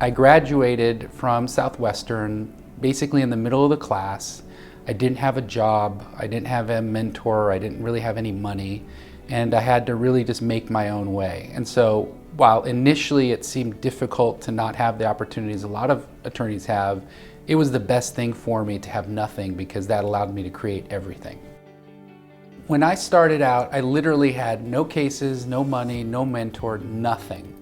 I graduated from Southwestern basically in the middle of the class. I didn't have a job, I didn't have a mentor, I didn't really have any money, and I had to really just make my own way. And so while initially it seemed difficult to not have the opportunities a lot of attorneys have, it was the best thing for me to have nothing, because that allowed me to create everything. When I started out, I literally had no cases, no money, no mentor, nothing.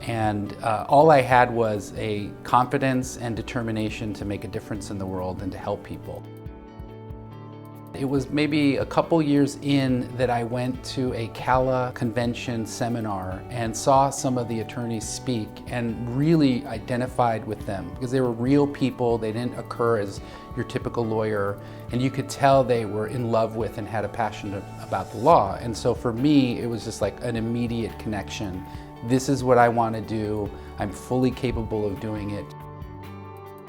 And all I had was a confidence and determination to make a difference in the world and to help people. It was maybe a couple years in that I went to a CALA convention seminar and saw some of the attorneys speak and really identified with them, because they were real people. They didn't occur as your typical lawyer, and you could tell they were in love with and had a passion about the law. And so for me, it was just like an immediate connection. This is what I want to do. I'm fully capable of doing it.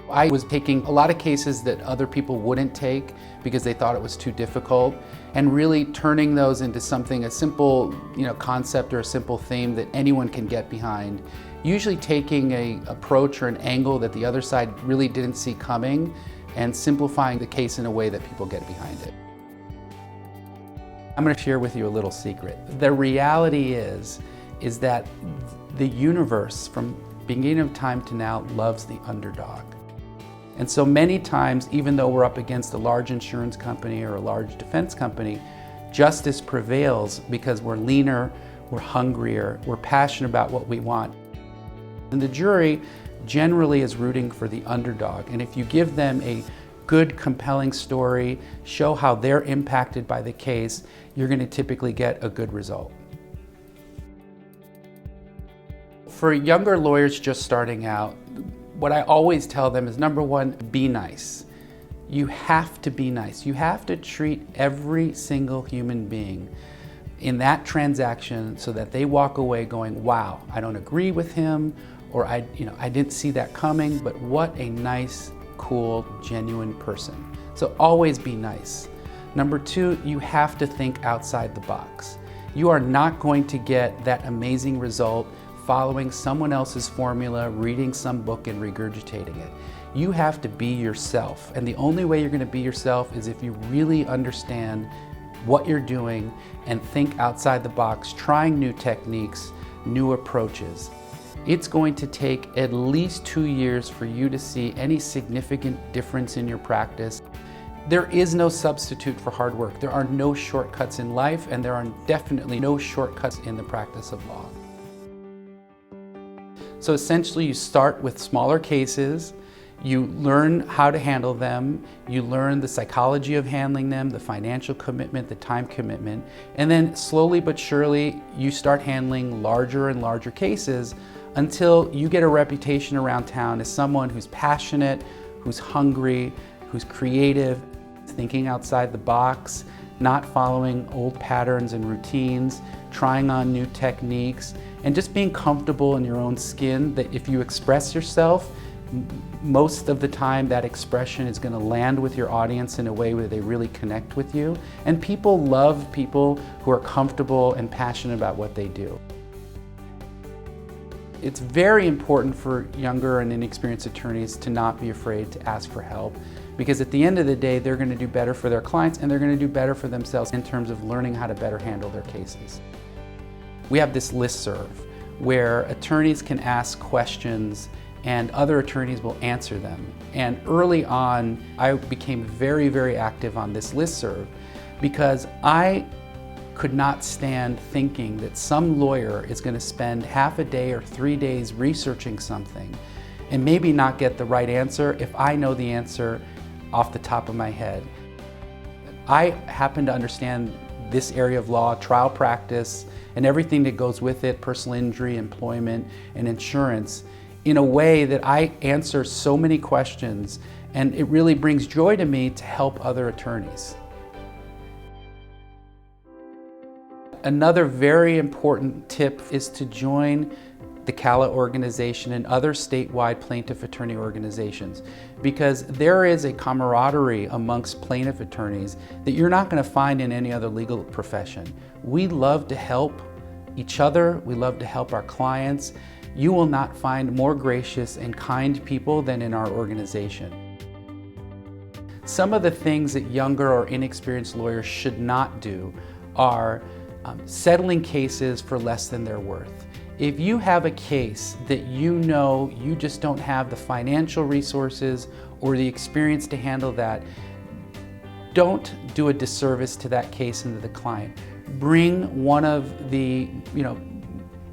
I was taking a lot of cases that other people wouldn't take because they thought it was too difficult, and really turning those into something, a simple concept or a simple theme that anyone can get behind. Usually taking an approach or an angle that the other side really didn't see coming and simplifying the case in a way that people get behind it. I'm going to share with you a little secret. The reality is that the universe, from beginning of time to now, loves the underdog. And so many times, even though we're up against a large insurance company or a large defense company, justice prevails because we're leaner, we're hungrier, we're passionate about what we want. And the jury generally is rooting for the underdog. And if you give them a good, compelling story, show how they're impacted by the case, you're going to typically get a good result. For younger lawyers just starting out, what I always tell them is, number one, be nice. You have to be nice. You have to treat every single human being in that transaction so that they walk away going, wow, I don't agree with him, or I didn't see that coming, but what a nice, cool, genuine person. So always be nice. Number two, you have to think outside the box. You are not going to get that amazing result following someone else's formula, reading some book and regurgitating it. You have to be yourself. And the only way you're going to be yourself is if you really understand what you're doing and think outside the box, trying new techniques, new approaches. It's going to take at least 2 years for you to see any significant difference in your practice. There is no substitute for hard work. There are no shortcuts in life, and there are definitely no shortcuts in the practice of law. So essentially, you start with smaller cases, you learn how to handle them, you learn the psychology of handling them, the financial commitment, the time commitment, and then slowly but surely, you start handling larger and larger cases until you get a reputation around town as someone who's passionate, who's hungry, who's creative, thinking outside the box, not following old patterns and routines, trying on new techniques, and just being comfortable in your own skin, that if you express yourself, most of the time that expression is going to land with your audience in a way where they really connect with you. And people love people who are comfortable and passionate about what they do. It's very important for younger and inexperienced attorneys to not be afraid to ask for help, because at the end of the day, they're going to do better for their clients and they're going to do better for themselves in terms of learning how to better handle their cases. We have this listserv where attorneys can ask questions and other attorneys will answer them. And early on, I became very, very active on this listserv because I could not stand thinking that some lawyer is going to spend half a day or 3 days researching something and maybe not get the right answer if I know the answer off the top of my head. I happen to understand this area of law, trial practice, and everything that goes with it, personal injury, employment, and insurance, in a way that I answer so many questions, and it really brings joy to me to help other attorneys. Another very important tip is to join the CALA organization and other statewide plaintiff attorney organizations, because there is a camaraderie amongst plaintiff attorneys that you're not going to find in any other legal profession. We love to help each other, we love to help our clients, you will not find more gracious and kind people than in our organization. Some of the things that younger or inexperienced lawyers should not do are settling cases for less than they're worth. If you have a case that you know you just don't have the financial resources or the experience to handle that, don't do a disservice to that case and to the client. Bring one of the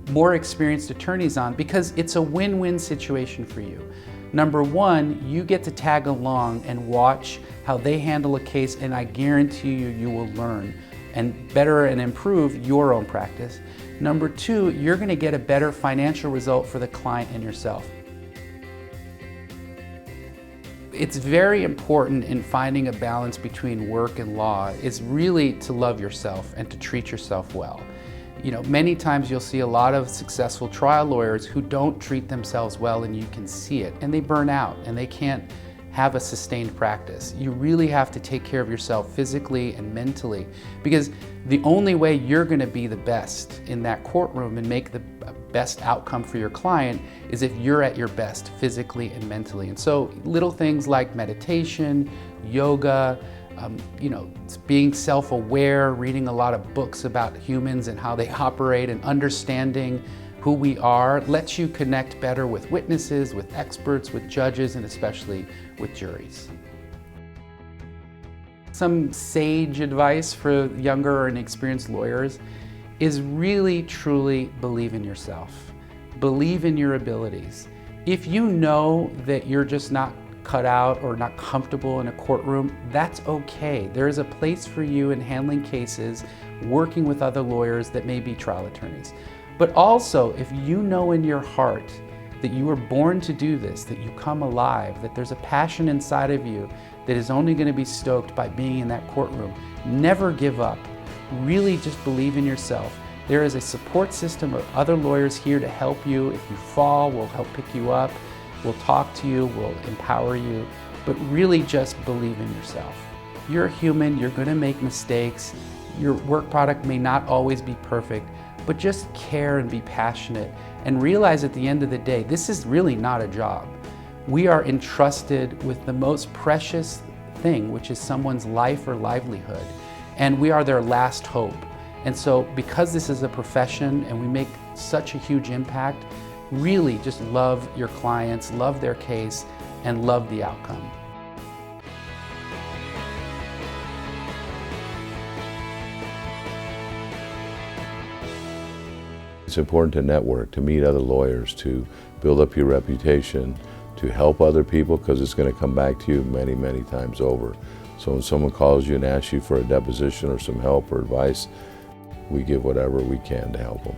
more experienced attorneys on, because it's a win-win situation for you. Number one, you get to tag along and watch how they handle a case, and I guarantee you, you will learn and better and improve your own practice. Number two, you're going to get a better financial result for the client and yourself. It's very important in finding a balance between work and law is really to love yourself and to treat yourself well. Many times you'll see a lot of successful trial lawyers who don't treat themselves well, and you can see it, and they burn out and they can't have a sustained practice. You really have to take care of yourself physically and mentally, because the only way you're going to be the best in that courtroom and make the best outcome for your client is if you're at your best physically and mentally. And so little things like meditation, yoga, being self-aware, reading a lot of books about humans and how they operate, and understanding who we are lets you connect better with witnesses, with experts, with judges, and especially with juries. Some sage advice for younger or inexperienced lawyers is really, truly believe in yourself. Believe in your abilities. If you know that you're just not cut out or not comfortable in a courtroom, that's okay. There is a place for you in handling cases, working with other lawyers that may be trial attorneys. But also, if you know in your heart that you were born to do this, that you come alive, that there's a passion inside of you that is only going to be stoked by being in that courtroom, never give up. Really just believe in yourself. There is a support system of other lawyers here to help you. If you fall, we'll help pick you up. We'll talk to you, we'll empower you, but really just believe in yourself. You're human, you're going to make mistakes. Your work product may not always be perfect, but just care and be passionate and realize at the end of the day, this is really not a job. We are entrusted with the most precious thing, which is someone's life or livelihood, and we are their last hope. And so because this is a profession and we make such a huge impact, really just love your clients, love their case, and love the outcome. It's important to network, to meet other lawyers, to build up your reputation, to help other people, because it's going to come back to you many, many times over. So when someone calls you and asks you for a deposition or some help or advice, we give whatever we can to help them.